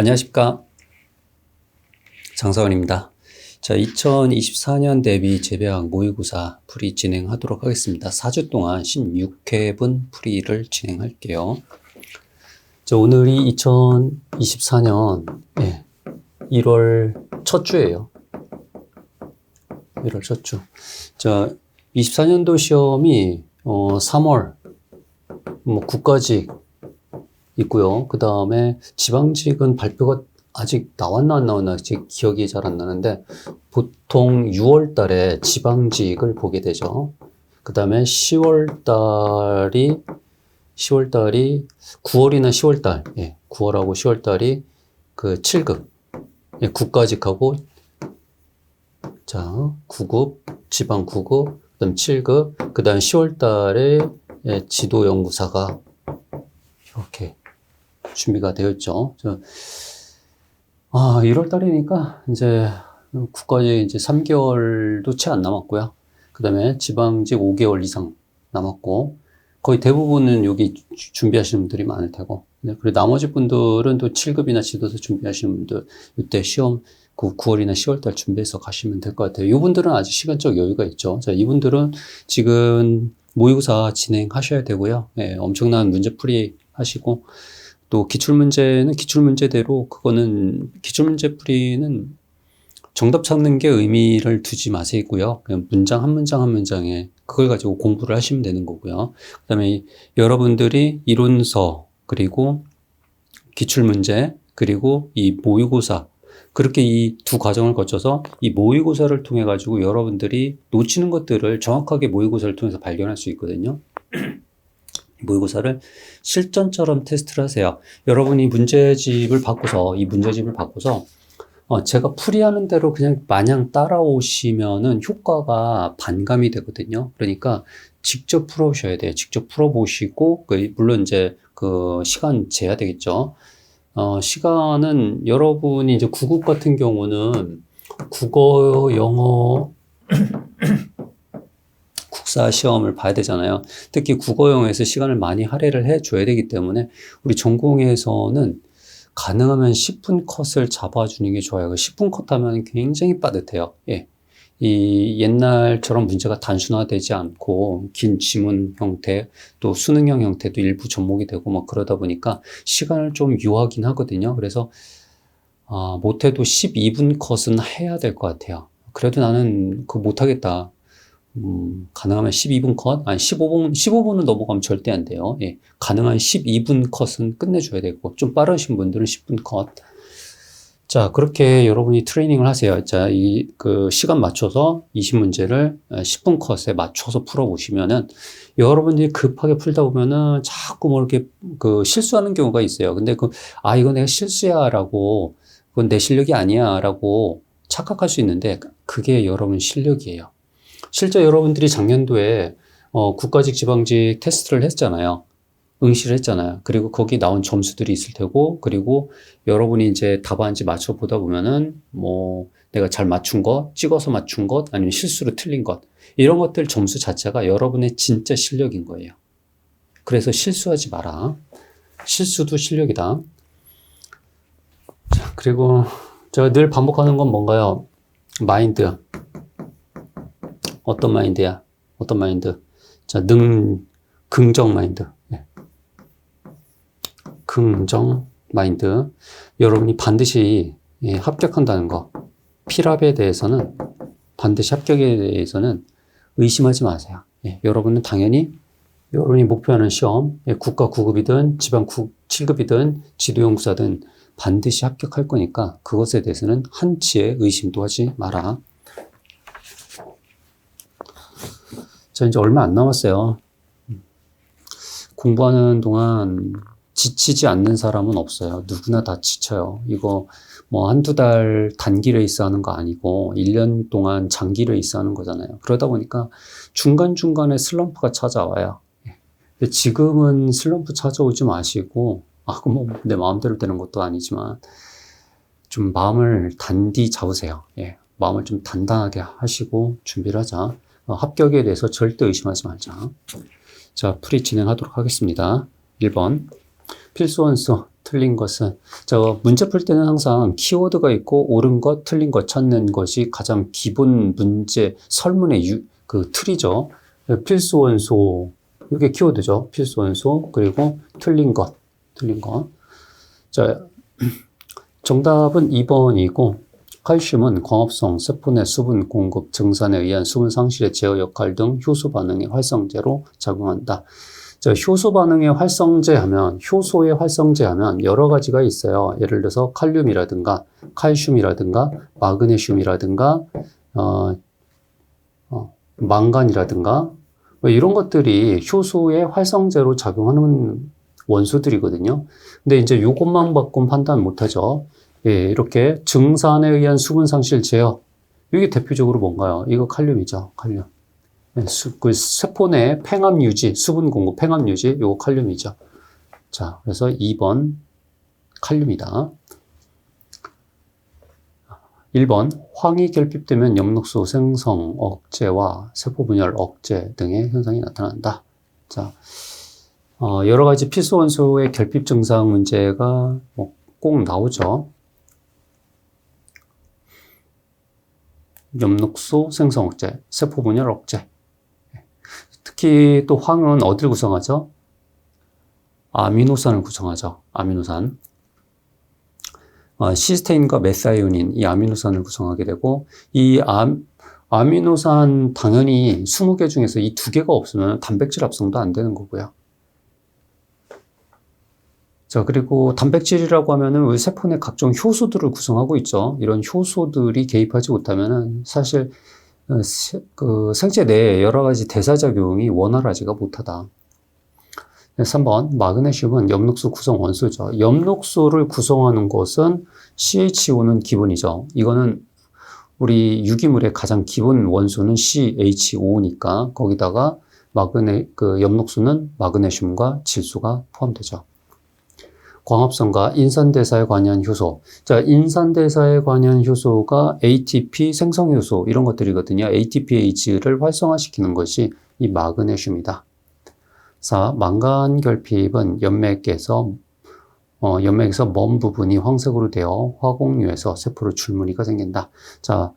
안녕하십니까. 장사원입니다. 자, 2024년 대비 재배학 모의고사 풀이 진행하도록 하겠습니다. 4주 동안 16회분 풀이를 진행할게요. 자, 오늘이 2024년 1월 첫 주예요. 1월 첫 주. 자, 24년도 시험이 3월 국가직 있고요. 그 다음에 지방직은 발표가 아직 나왔나 안 나왔나 아직 기억이 잘 안 나는데 보통 6월 달에 지방직을 보게 되죠. 그 다음에 10월 달이 9월이나 10월 달, 9월하고 10월 달이 그 7급, 국가직하고 자, 9급, 지방 9급, 그 다음 7급, 그 다음 10월 달에 지도연구사가 이렇게 준비가 되어 있죠. 1월 달이니까 이제 국가직 이제 3개월도 채 안 남았고요. 그 다음에 지방직 5개월 이상 남았고, 거의 대부분은 여기 준비하시는 분들이 많을 테고, 그리고 나머지 분들은 또 7급이나 지도서 준비하시는 분들, 이때 시험 9월이나 10월 달 준비해서 가시면 될 것 같아요. 이분들은 아직 시간적 여유가 있죠. 자, 이분들은 지금 모의고사 진행하셔야 되고요. 엄청난 문제풀이 하시고, 또 기출문제는 기출문제대로 그거는 기출문제 풀이는 정답 찾는 게 의미를 두지 마시고요. 그냥 문장 한 문장 한 문장에 그걸 가지고 공부를 하시면 되는 거고요. 그다음에 여러분들이 이론서 그리고 기출문제 그리고 이 모의고사 그렇게 이 두 과정을 거쳐서 이 모의고사를 통해 가지고 여러분들이 놓치는 것들을 정확하게 모의고사를 통해서 발견할 수 있거든요. 모의고사를 실전처럼 테스트를 하세요. 여러분이 문제집을 바꿔서 제가 풀이하는 대로 그냥 마냥 따라오시면은 효과가 반감이 되거든요. 그러니까 직접 풀어보셔야 돼요. 직접 풀어보시고, 물론 이제 그 시간 재야 되겠죠. 시간은 여러분이 이제 9급 같은 경우는 국어, 영어, 국사 시험을 봐야 되잖아요. 특히 국어영어에서 시간을 많이 할애를 해줘야 되기 때문에 우리 전공에서는 가능하면 10분 컷을 잡아주는 게 좋아요. 10분 컷 하면 굉장히 빠듯해요. 이 옛날처럼 문제가 단순화되지 않고 긴 지문 형태 또 수능형 형태도 일부 접목이 되고 막 그러다 보니까 시간을 좀 요하긴 하거든요. 그래서 못해도 12분 컷은 해야 될 것 같아요. 그래도 나는 그거 못하겠다. 가능하면 12분 컷, 아니 15분은 넘어가면 절대 안 돼요. 가능한 12분 컷은 끝내줘야 되고, 좀 빠르신 분들은 10분 컷. 자, 그렇게 여러분이 트레이닝을 하세요. 자, 그 시간 맞춰서 20문제를 10분 컷에 맞춰서 풀어보시면은, 여러분들이 급하게 풀다 보면은 자꾸 뭐 이렇게 실수하는 경우가 있어요. 근데 이거 내가 실수야 라고, 그건 내 실력이 아니야 라고 착각할 수 있는데, 그게 여러분 실력이에요. 실제 여러분들이 작년도에 국가직 지방직 테스트를 했잖아요. 응시를 했잖아요. 그리고 거기 나온 점수들이 있을 테고, 그리고 여러분이 이제 답안지 맞춰보다 보면은 내가 잘 맞춘 것, 찍어서 맞춘 것, 아니면 실수로 틀린 것, 이런 것들 점수 자체가 여러분의 진짜 실력인 거예요. 그래서 실수하지 마라. 실수도 실력이다. 자, 그리고 제가 늘 반복하는 건 뭔가요? 마인드. 어떤 마인드야? 어떤 마인드? 자, 긍정 마인드. 긍정 마인드. 여러분이 반드시 합격한다는 거. 필압에 대해서는, 반드시 합격에 대해서는 의심하지 마세요. 여러분은 당연히 여러분이 목표하는 시험, 국가 9급이든 지방 7급이든 지도연구사든 반드시 합격할 거니까 그것에 대해서는 한치의 의심도 하지 마라. 자, 이제 얼마 안 남았어요. 공부하는 동안 지치지 않는 사람은 없어요. 누구나 다 지쳐요. 이거 한두 달 단기 레이스 하는 거 아니고 1년 동안 장기 레이스 하는 거잖아요. 그러다 보니까 중간중간에 슬럼프가 찾아와요. 근데 지금은 슬럼프 찾아오지 마시고, 내 마음대로 되는 것도 아니지만, 좀 마음을 단디 잡으세요. 마음을 좀 단단하게 하시고 준비를 하자. 합격에 대해서 절대 의심하지 말자. 자, 풀이 진행하도록 하겠습니다. 1번. 필수 원수 틀린 것은, 문제 풀 때는 항상 키워드가 있고 옳은 것, 틀린 것 찾는 것이 가장 기본 문제, 설문의 그 틀이죠. 필수 원소, 이게 키워드죠. 필수 원소, 그리고 틀린 것. 자, 정답은 2번이고, 칼슘은 광합성, 세포 내 수분 공급, 증산에 의한 수분 상실의 제어 역할 등 효소 반응의 활성제로 작용한다. 자, 효소 반응의 활성제 하면, 효소의 활성제 하면 여러 가지가 있어요. 예를 들어서 칼륨이라든가, 칼슘이라든가, 마그네슘이라든가, 망간이라든가, 뭐 이런 것들이 효소의 활성제로 작용하는 원소들이거든요. 근데 이제 요것만 갖고는 판단 못하죠. 예, 이렇게 증산에 의한 수분 상실 제어. 이게 대표적으로 뭔가요? 이거 칼륨이죠. 칼륨. 예, 그 세포 내 팽압 유지, 수분 공급, 팽압 유지, 요거 칼륨이죠. 자, 그래서 2번 칼륨이다. 1번 황이 결핍되면 엽록소 생성 억제와 세포 분열 억제 등의 현상이 나타난다. 자, 여러 가지 필수 원소의 결핍 증상 문제가 꼭 나오죠. 엽록소 생성 억제, 세포 분열 억제. 특히 또 황은 어디를 구성하죠? 아미노산을 구성하죠. 아미노산. 시스테인과 메사이오닌, 이 아미노산을 구성하게 되고, 이 아미노산 당연히 20개 중에서 이 2개가 없으면 단백질 합성도 안 되는 거고요. 자, 그리고 단백질이라고 하면은 우리 세포 내 각종 효소들을 구성하고 있죠. 이런 효소들이 개입하지 못하면은 사실 그 생체 내에 여러 가지 대사작용이 원활하지가 못하다. 3번, 마그네슘은 엽록소 구성 원소죠. 엽록소를 구성하는 것은 CHO는 기본이죠. 이거는 우리 유기물의 가장 기본 원소는 CHO니까 거기다가 그 엽록소는 마그네슘과 질소가 포함되죠. 광합성과 인산대사에 관여한 효소. 자, 인산대사에 관여한 효소가 ATP 생성 효소 이런 것들이거든요. ATPase를 활성화시키는 것이 이 마그네슘이다. 4. 망간 결핍은 연맥에서 먼 부분이 황색으로 되어 화공유에서 세포로 줄무늬가 생긴다. 자,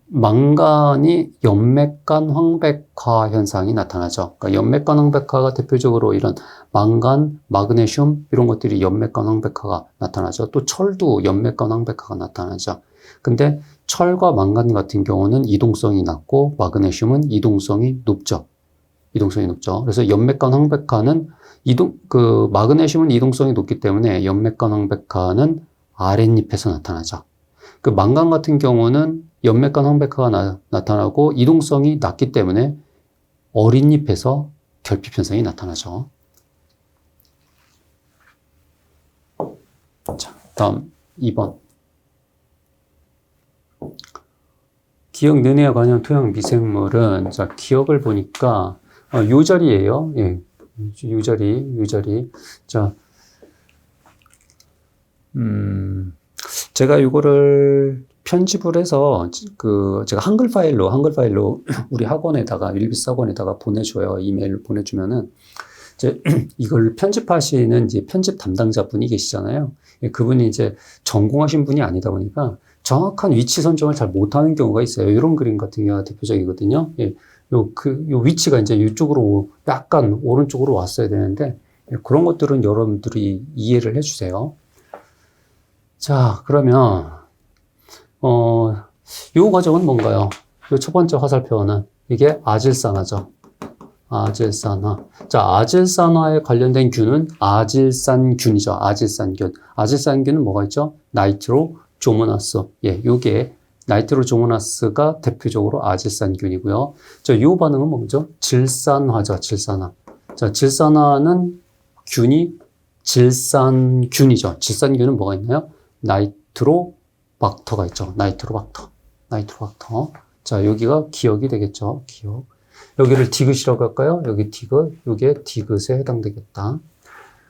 망간이 연맥간 황백화 현상이 나타나죠. 그러니까 연맥간 황백화가 대표적으로 이런 망간, 마그네슘 이런 것들이 연맥간 황백화가 나타나죠. 또 철도 연맥간 황백화가 나타나죠. 근데 철과 망간 같은 경우는 이동성이 낮고 마그네슘은 이동성이 높죠. 그래서 연맥간 황백화는 마그네슘은 이동성이 높기 때문에 연맥간 황백화는 아랫잎에서 나타나죠. 그 망간 같은 경우는 연맥간 황백화가 나타나고 이동성이 낮기 때문에 어린잎에서 결핍 현상이 나타나죠. 자, 다음 2번. 기억 능력에 관한 토양 미생물은, 자, 기억을 보니까 요 자리예요. 예. 요 자리. 자, 제가 이거를 편집을 해서 제가 한글 파일로 우리 학원에다가 윌비스 학원에다가 보내줘요. 이메일로 보내주면은 이제 이걸 편집하시는 이제 편집 담당자분이 계시잖아요. 예, 그분이 이제 전공하신 분이 아니다 보니까 정확한 위치 선정을 잘 못하는 경우가 있어요. 이런 그림 같은 경우가 대표적이거든요. 예. 요 위치가 이제 이쪽으로 약간 오른쪽으로 왔어야 되는데, 그런 것들은 여러분들이 이해를 해주세요. 자, 그러면, 요 과정은 뭔가요? 요 첫 번째 화살표는 이게 아질산화죠. 아질산화. 자, 아질산화에 관련된 균은 아질산균이죠. 아질산균. 아질산균은 뭐가 있죠? 나이트로조모나스. 예, 요게 나이트로조모나스가 대표적으로 아질산균이고요. 자, 요 반응은 뭐죠? 질산화죠, 질산화. 자, 질산화는 균이 질산균이죠. 질산균은 뭐가 있나요? 나이트로박터가 있죠. 나이트로박터. 자, 여기가 기억이 되겠죠. 기억. 여기를 디귿이라고 할까요? 여기 디귿, 요게 디귿에 해당되겠다.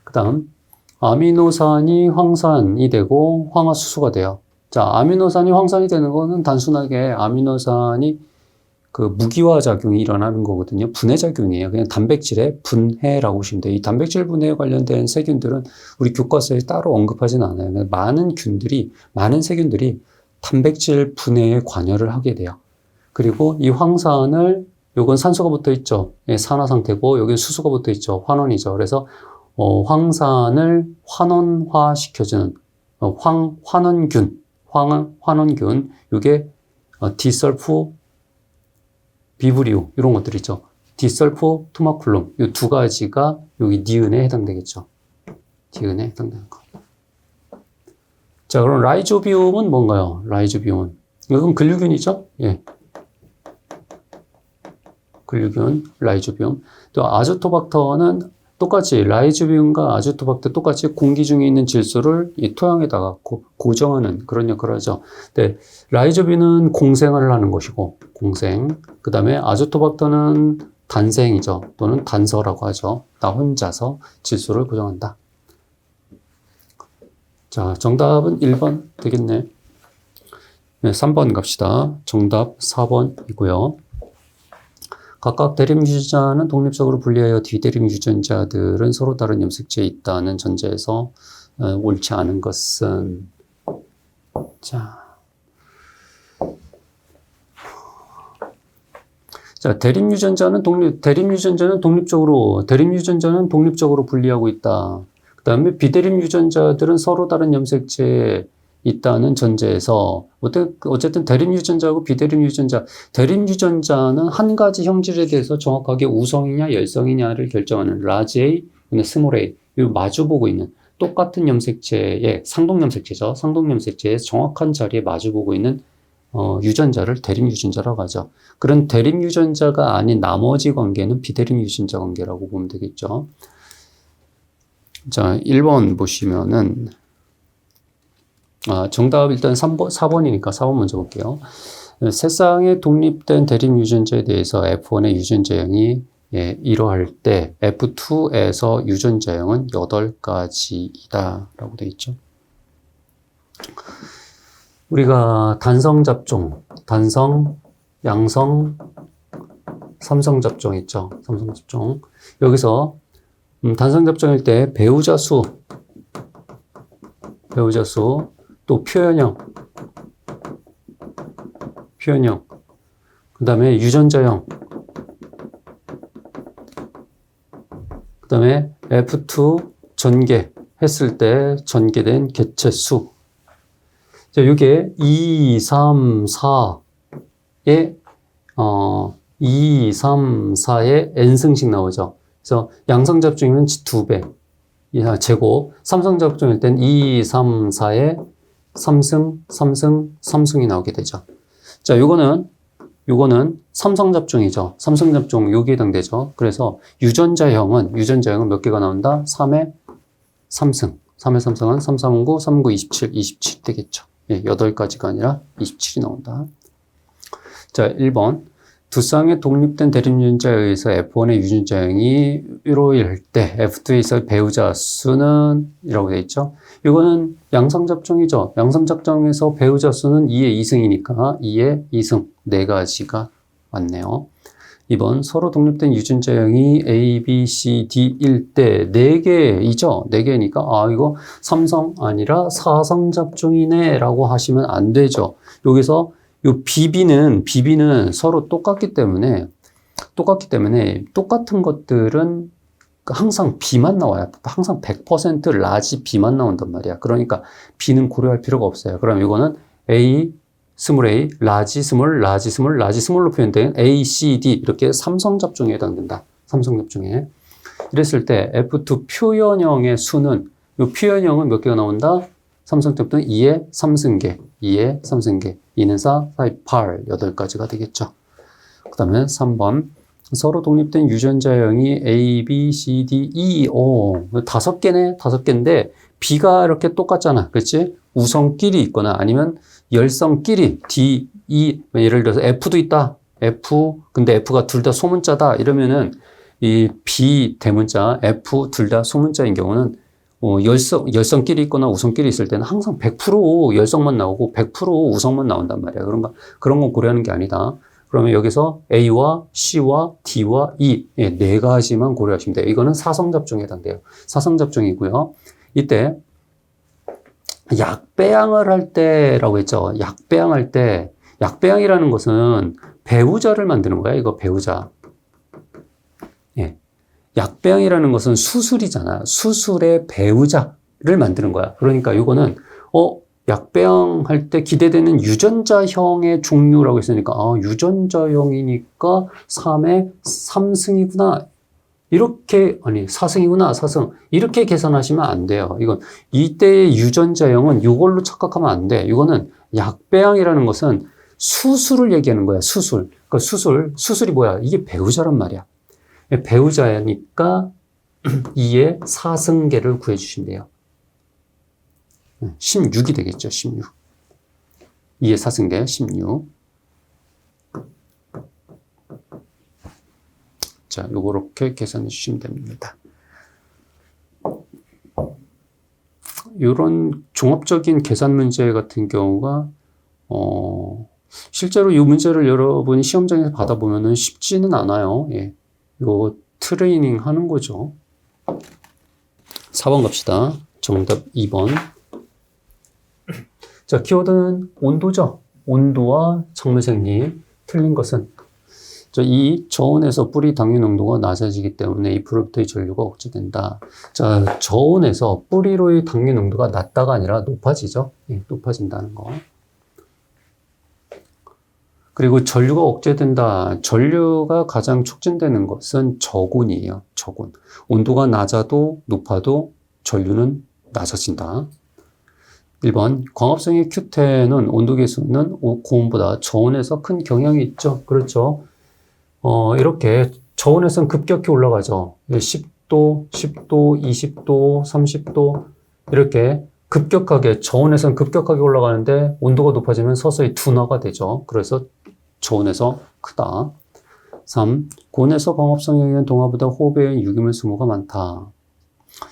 그 다음, 아미노산이 황산이 되고 황화수소가 돼요. 자, 아미노산이 황산이 되는 거는 단순하게 아미노산이 그 무기화 작용이 일어나는 거거든요. 분해 작용이에요. 그냥 단백질의 분해라고 보시면 돼요. 이 단백질 분해에 관련된 세균들은 우리 교과서에 따로 언급하진 않아요. 많은 세균들이 단백질 분해에 관여를 하게 돼요. 그리고 이 황산을, 요건 산소가 붙어 있죠. 예, 산화 상태고, 여기 수소가 붙어 있죠. 환원이죠. 그래서, 황산을 환원화 시켜주는, 환원균, 요게, 디설프 비브리오, 이런 것들 있죠. 디설프 토마쿨룸, 요 두 가지가 여기 니은에 해당되겠죠. 니은에 해당되는 거. 자, 그럼 라이조비움은 뭔가요? 라이조비움은. 이건 근류균이죠? 예. 근류균, 라이조비움. 또 아조토박터는 똑같이 라이조비움과 아조토박터 똑같이 공기 중에 있는 질소를 이 토양에다가 고정하는 그런 역할을 하죠. 네, 라이조비움은 공생을 하는 것이고, 공생. 그 다음에 아조토박터는 단생이죠. 또는 단서라고 하죠. 나 혼자서 질소를 고정한다. 자, 정답은 1번 되겠네. 네, 3번 갑시다. 정답 4번이고요. 각각 대립 유전자는 독립적으로 분리하여 뒤대립 유전자들은 서로 다른 염색체에 있다는 전제에서 옳지 않은 것은, 대립 유전자는 독립적으로 분리하고 있다. 그 다음에 비대립 유전자들은 서로 다른 염색체에 있다는 전제에서, 어쨌든 대립 유전자하고 비대립 대립 유전자는 한 가지 형질에 대해서 정확하게 우성이냐 열성이냐를 결정하는 라지 A, 스몰 A, 이 마주보고 있는 똑같은 염색체의 상동 염색체죠. 상동 염색체의 정확한 자리에 마주보고 있는 유전자를 대립 유전자라고 하죠. 그런 대립 유전자가 아닌 나머지 관계는 비대립 유전자 관계라고 보면 되겠죠. 자, 1번 보시면은, 정답 일단 4번이니까 4번 먼저 볼게요. 세상에 독립된 대립 유전자에 대해서 F1의 유전자형이 이러할 때 F2에서 유전자형은 8가지이다 라고 되어 있죠. 우리가 단성 잡종, 양성, 삼성 잡종 있죠. 삼성 잡종. 여기서 단성 잡종일 때 배우자 수, 또 표현형, 그 다음에 유전자형, 그 다음에 F2 전개했을 때 전개된 개체 수. 자, 이게 2, 3, 4의, 2, 3, 4의 n승씩 나오죠. 그래서 양성 잡종이면 2배. 제곱, 삼성 잡종일 땐 2, 3, 4에 3승이 나오게 되죠. 자, 요거는 삼성 잡종이죠. 삼성 잡종 여기에 해당되죠. 그래서 유전자형은 몇 개가 나온다? 3에 3승. 3에 3승은 3, 3, 9, 3, 9, 27 되겠죠. 예, 8가지가 아니라 27이 나온다. 자, 1번. 두 쌍의 독립된 대립 유전자에 의해서 F1의 유전자형이 1호일 때 F2에서 배우자 수는 이라고 되어 있죠. 이거는 양성 잡종이죠. 양성 잡종에서 배우자 수는 2의 2승이니까 2의 2승 4가지가 맞네요. 2번 서로 독립된 유전자형이 A, B, C, D일 때 4개이죠. 4개니까 이거 삼성 아니라 사성 잡종이네 라고 하시면 안 되죠. 여기서 요 BB는 서로 똑같기 때문에 똑같은 것들은 항상 B만 나와요. 항상 100% 라지 B만 나온단 말이야. 그러니까 B는 고려할 필요가 없어요. 그럼 이거는 A, 스몰 A, 라지 스몰로 표현된 A, C, D 이렇게 삼성 잡종에 해당된다. 삼성 잡종에. 이랬을 때 F2 표현형의 수는 요 표현형은 몇 개가 나온다? 삼성 잡종 2의 3승계, 2는 4, 8, 8가지가 되겠죠. 그 다음에 3번. 서로 독립된 유전자형이 A, B, C, D, E, O. 5개네? 5개인데, B가 이렇게 똑같잖아. 그렇지? 우성끼리 있거나 아니면 열성끼리 D, E, 예를 들어서 F도 있다. 근데 F가 둘 다 소문자다. 이러면은 이 B 대문자, F 둘 다 소문자인 경우는 열성끼리 있거나 우성끼리 있을 때는 항상 100% 열성만 나오고 100% 우성만 나온단 말이야. 그런 건 고려하는 게 아니다. 그러면 여기서 A와 C와 D와 E 네 가지만 고려하시면 돼요. 이거는 사성잡종에 해당돼요. 사성잡종이고요. 이때 약배양을 할 때라고 했죠. 약배양할 때 약배양이라는 것은 배우자를 만드는 거야. 이거 배우자. 예. 약배양이라는 것은 수술이잖아. 수술의 배우자를 만드는 거야. 그러니까 이거는 약배양할 때 기대되는 유전자형의 종류라고 했으니까 유전자형이니까 3의 3승이구나. 이렇게 아니 4승이구나 4승 이렇게 계산하시면 안 돼요. 이건 이때의 유전자형은 이걸로 착각하면 안 돼. 이거는 약배양이라는 것은 수술을 얘기하는 거야. 수술. 그러니까 수술이 뭐야? 이게 배우자란 말이야. 배우자니까 2의 4승계를 구해주시면 돼요. 16이 되겠죠. 16. 2의 4승계 16. 자, 요렇게 계산해 주시면 됩니다. 이런 종합적인 계산 문제 같은 경우가 실제로 이 문제를 여러분이 시험장에서 받아보면은 쉽지는 않아요. 예. 요 트레이닝 하는 거죠. 4번 갑시다. 정답 2번. 자, 키워드는 온도죠. 온도와 작물생리. 틀린 것은 이 저온에서 뿌리 당류 농도가 낮아지기 때문에 잎으로부터의 전류가 억제된다. 자, 저온에서 뿌리로의 당류 농도가 낮다가 아니라 높아지죠. 예, 높아진다는 거. 그리고 전류가 억제된다. 전류가 가장 촉진되는 것은 저온이에요. 저온. 온도가 낮아도 높아도 전류는 낮아진다. 1번, 광합성의 Q10은 온도계수는 고온보다 저온에서 큰 경향이 있죠. 그렇죠. 이렇게 저온에서는 급격히 올라가죠. 10도, 10도, 20도, 30도 이렇게 급격하게 저온에서는 급격하게 올라가는데 온도가 높아지면 서서히 둔화가 되죠. 그래서 저온에서 크다. 3. 고온에서 광합성에 의한 동화보다 호흡에 의한 유기물 수모가 많다.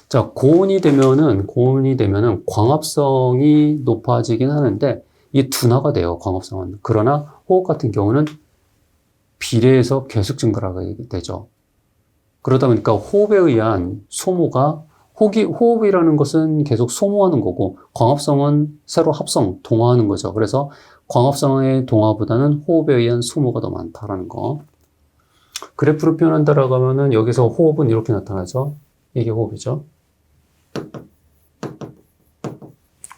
자, 고온이 되면은 광합성이 높아지긴 하는데 이게 둔화가 돼요. 광합성은. 그러나 호흡 같은 경우는 비례해서 계속 증가하게 되죠. 그러다 보니까 호흡에 의한 소모가 호흡이라는 것은 계속 소모하는 거고 광합성은 새로 합성, 동화하는 거죠. 그래서 광합성의 동화보다는 호흡에 의한 소모가 더 많다라는 거. 그래프로 표현한다라고 하면은 여기서 호흡은 이렇게 나타나죠. 이게 호흡이죠.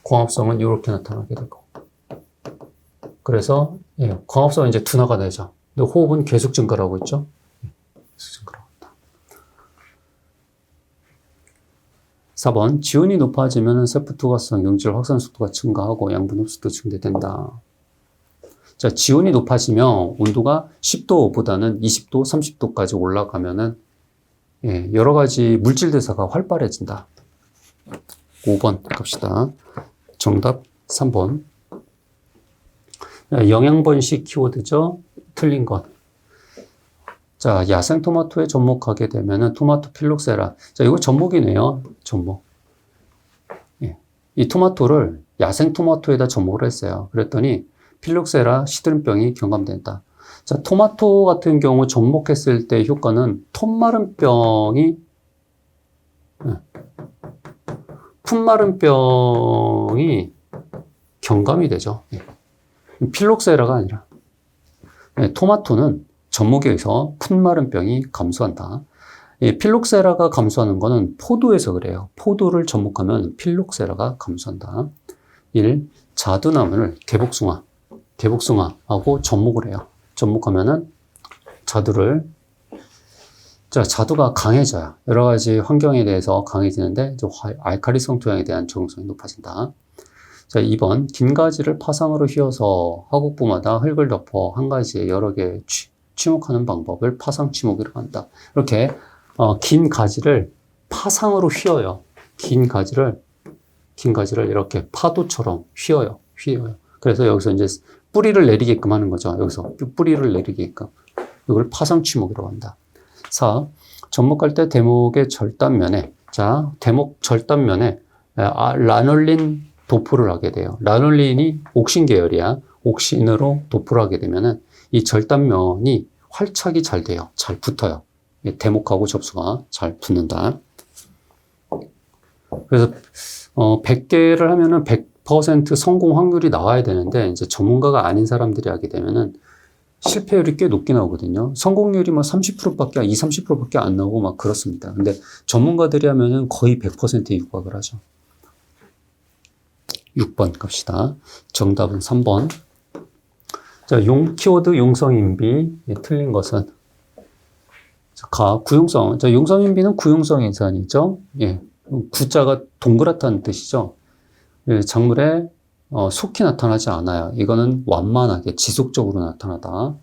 광합성은 이렇게 나타나게 되고. 그래서 광합성은 이제 둔화가 되죠. 근데 호흡은 계속 증가를 하고 있죠. 계속 증가하고 있다. 4번, 지온이 높아지면 세포투과성, 용질 확산 속도가 증가하고 양분 흡수도 증대된다. 자, 지온이 높아지면 온도가 10도보다는 20도, 30도까지 올라가면은 여러 가지 물질 대사가 활발해진다. 5번 갑시다. 정답 3번. 영양번식 키워드죠. 틀린 것. 자, 야생 토마토에 접목하게 되면은 토마토 필록세라. 자, 이거 접목이네요. 접목. 이 토마토를 야생 토마토에다 접목을 했어요. 그랬더니 필록세라 시드름병이 경감된다. 자, 토마토 같은 경우 접목했을 때 효과는 풋마른병이 경감이 되죠. 필록세라가 아니라. 토마토는 접목에 의해서 풋마른병이 감소한다. 필록세라가 감소하는 것은 포도에서 그래요. 포도를 접목하면 필록세라가 감소한다. 1. 자두나무를 개복숭아하고 접목을 해요. 접목하면은 자두가 강해져요. 여러 가지 환경에 대해서 강해지는데 알칼리성 토양에 대한 적응성이 높아진다. 자, 2번, 긴 가지를 파상으로 휘어서 화곡부마다 흙을 덮어 한 가지에 여러 개 치목하는 방법을 파상치목이라고 한다. 이렇게 긴 가지를 파상으로 휘어요. 긴 가지를 이렇게 파도처럼 휘어요. 그래서 여기서 이제 뿌리를 내리게끔 하는 거죠. 여기서 뿌리를 내리게끔. 이걸 파상치목이라고 한다. 4. 접목할 때 대목의 절단면에, 자, 대목 절단면에 라놀린 도포를 하게 돼요. 라놀린이 옥신 계열이야. 옥신으로 도포를 하게 되면은 이 절단면이 활착이 잘 돼요. 잘 붙어요. 대목하고 접수가 잘 붙는다. 그래서 100개를 하면은 100% 성공 확률이 나와야 되는데 이제 전문가가 아닌 사람들이 하게 되면은 실패율이 꽤 높게 나오거든요. 성공률이 막 30%밖에 30%밖에 안 나오고 막 그렇습니다. 근데 전문가들이 하면은 거의 100%에 육박을 하죠. 6번 갑시다. 정답은 3번. 자, 키워드 용성인비. 틀린 것은 구용성. 자, 용성인비는 구용성 인산이죠. 예. 구자가 동그랗다는 뜻이죠. 예, 작물에 속히 나타나지 않아요. 이거는 완만하게 지속적으로 나타나다.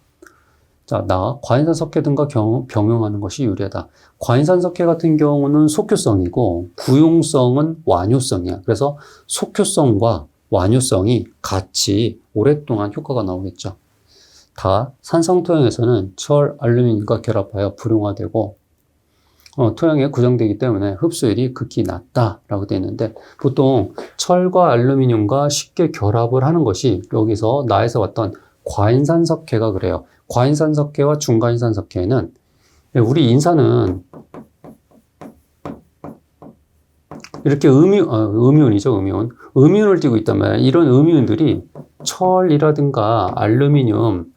자, 과인산석회 등과 병용하는 것이 유리하다. 과인산석회 같은 경우는 속효성이고 구용성은 완효성이야. 그래서 속효성과 완효성이 같이 오랫동안 효과가 나오겠죠. 산성토양에서는 철, 알루미늄과 결합하여 불용화되고 토양에 고정되기 때문에 흡수율이 극히 낮다라고 되어 있는데 보통 철과 알루미늄과 쉽게 결합을 하는 것이 여기서 나에서 왔던 과인산석회가 그래요. 과인산석회와 중과인산석회는 우리 인산은 이렇게 음이온이죠, 음이온. 음이온을 띠고 있단 말이에요. 이런 음이온들이 철이라든가 알루미늄,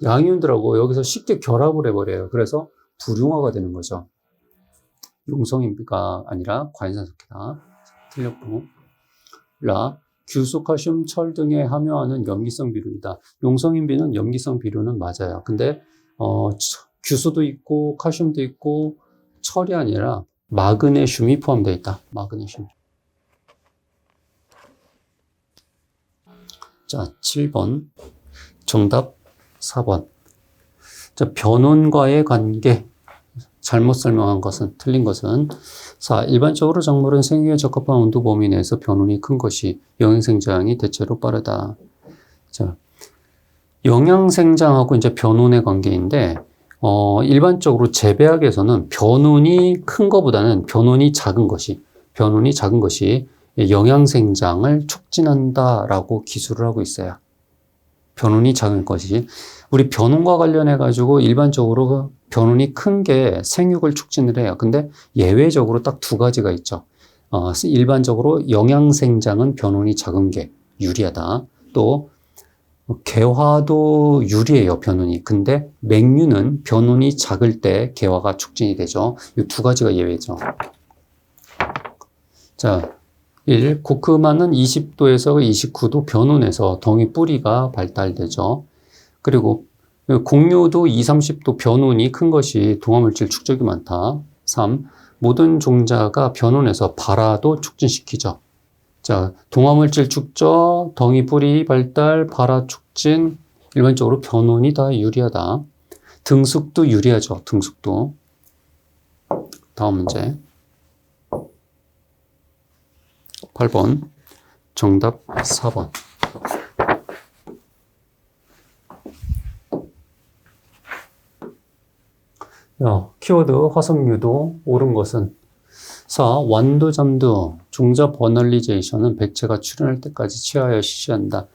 양이온들하고 여기서 쉽게 결합을 해버려요. 그래서 불융화가 되는 거죠. 용성인비가 아니라 과인산석회다. 틀렸고. 규소, 칼슘, 철 등에 함유하는 염기성 비료이다. 용성인비는 염기성 비료는 맞아요. 근데 규소도 있고 칼슘도 있고 철이 아니라 마그네슘이 포함되어 있다. 마그네슘. 자, 7번. 정답 4번. 자, 변온과의 관계. 잘못 설명한 것은, 틀린 것은. 일반적으로 작물은 생육에 적합한 온도 범위 내에서 변온이 큰 것이 영양생장이 대체로 빠르다. 자, 영양생장하고 이제 변온의 관계인데, 일반적으로 재배학에서는 변온이 큰 것보다는 변온이 작은 것이 영양생장을 촉진한다라고 기술을 하고 있어요. 변온이 작은 것이. 우리 변온과 관련해가지고 일반적으로 변온이 큰 게 생육을 촉진을 해요. 근데 예외적으로 딱 두 가지가 있죠. 일반적으로 영양생장은 변온이 작은 게 유리하다. 또 개화도 유리해요, 변온이. 근데 맹류는 변온이 작을 때 개화가 촉진이 되죠. 이 두 가지가 예외죠. 자, 1. 고크마는 20도에서 29도 변온에서 덩이 뿌리가 발달되죠. 그리고 공유도 20, 30도 변온이 큰 것이 동화물질 축적이 많다. 3. 모든 종자가 변온에서 발화도 촉진시키죠. 자, 동화물질 축적, 덩이 뿌리 발달, 발화 촉진, 일반적으로 변온이 다 유리하다. 등숙도 유리하죠. 등숙도. 다음 문제. 8번. 정답 4번. 키워드 화석유도 옳은 것은 4. 완도 잠도 종자 버널리제이션은 백체가 출현할 때까지 취하여 실시한다.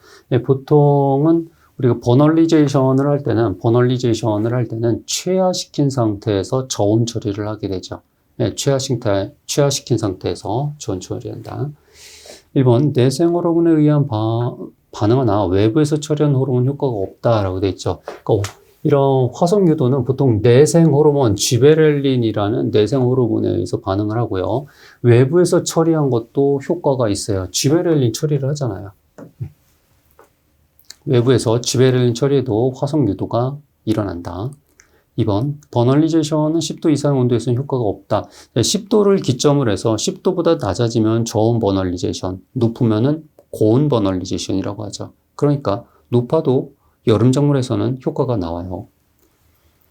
보통은 우리가 버널리제이션을 할 때는 최하시킨 상태에서 저온 처리를 하게 되죠. 최하시킨 상태에서 저온 처리한다. 1번 내생 호르몬에 의한 반응하나 외부에서 처리한 호르몬 효과가 없다라고 되어 있죠. 그러니까 이런 화석유도는 보통 내생 호르몬, 지베렐린이라는 내생 호르몬에 의해서 반응을 하고요. 외부에서 처리한 것도 효과가 있어요. 지베렐린 처리를 하잖아요. 외부에서 지베렐린 처리에도 화석유도가 일어난다. 2번, 버널리제이션은 10도 이상 온도에서는 효과가 없다. 10도를 기점을 해서 10도보다 낮아지면 저온 버널리제이션, 높으면은 고온 버널리제이션이라고 하죠. 그러니까 높아도 여름 작물에서는 효과가 나와요.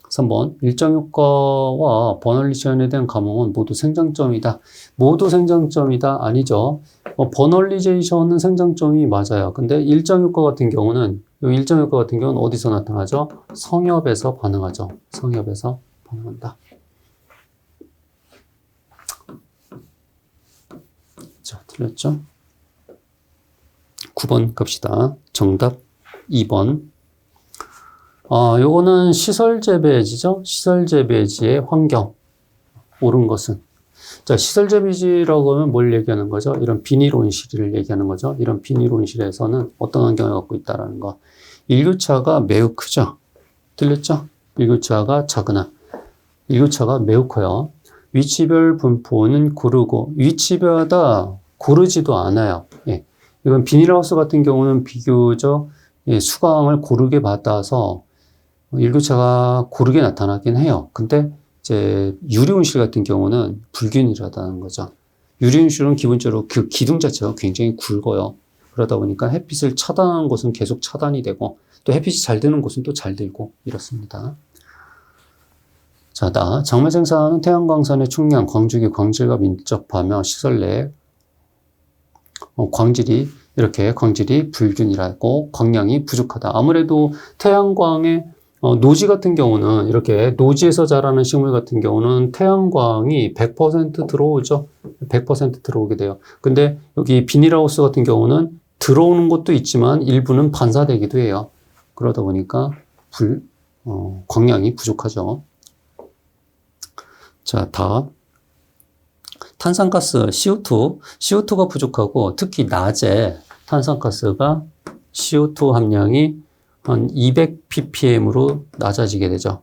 3번, 일정 효과와 버널리제이션에 대한 감흥은 모두 생장점이다. 모두 생장점이다? 아니죠. 버널리제이션은 생장점이 맞아요. 근데 일정 효과 같은 경우는 어디서 나타나죠? 성엽에서 반응하죠. 성엽에서 반응한다. 자, 틀렸죠? 9번 갑시다. 정답 2번. 요거는 시설재배지죠? 시설재배지의 환경. 옳은 것은. 자, 시설재배지라고 하면 뭘 얘기하는 거죠? 이런 비닐온실을 얘기하는 거죠. 이런 비닐온실에서는 어떤 환경을 갖고 있다라는 거. 일교차가 매우 크죠? 틀렸죠? 일교차가 작으나. 일교차가 매우 커요. 위치별 분포는 고르고, 위치별하다 고르지도 않아요. 예. 이건 비닐하우스 같은 경우는 비교적 수강을 고르게 받아서 일교차가 고르게 나타나긴 해요. 근데 이제 유리온실 같은 경우는 불균일하다는 거죠. 유리온실은 기본적으로 그 기둥 자체가 굉장히 굵어요. 그러다 보니까 햇빛을 차단하는 곳은 계속 차단이 되고 또 햇빛이 잘 드는 곳은 또 잘 들고 이렇습니다. 자, 정말 생산하는 태양광선의 충량, 광주기, 광질과 밀접하며 시설 내 광질이 불균일하고 광량이 부족하다. 아무래도 태양광의 노지 같은 경우는 이렇게 노지에서 자라는 식물 같은 경우는 태양광이 100% 들어오죠. 100% 들어오게 돼요. 근데 여기 비닐하우스 같은 경우는 들어오는 것도 있지만 일부는 반사되기도 해요. 그러다 보니까 광량이 부족하죠. 자, 탄산가스 CO2가 부족하고 특히 낮에 탄산가스가 CO2 함량이 한 200ppm으로 낮아지게 되죠.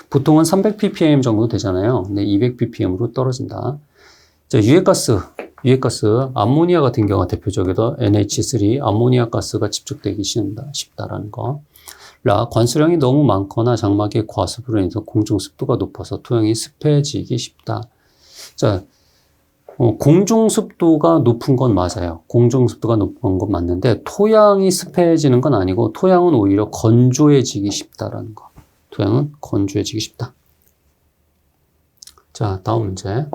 보통은 300ppm 정도 되잖아요. 근데 200ppm으로 떨어진다. 자, 유해가스, 암모니아 같은 경우가 대표적이다. NH3, 암모니아 가스가 집중되기 쉽다라는 거. 관수량이 너무 많거나 장막의 과습으로 인해서 공중 습도가 높아서 토양이 습해지기 쉽다. 자, 공중 습도가 높은 건 맞아요. 공중 습도가 높은 건 맞는데 토양이 습해지는 건 아니고 토양은 오히려 건조해지기 쉽다라는 거. 토양은 건조해지기 쉽다. 자, 다음 문제.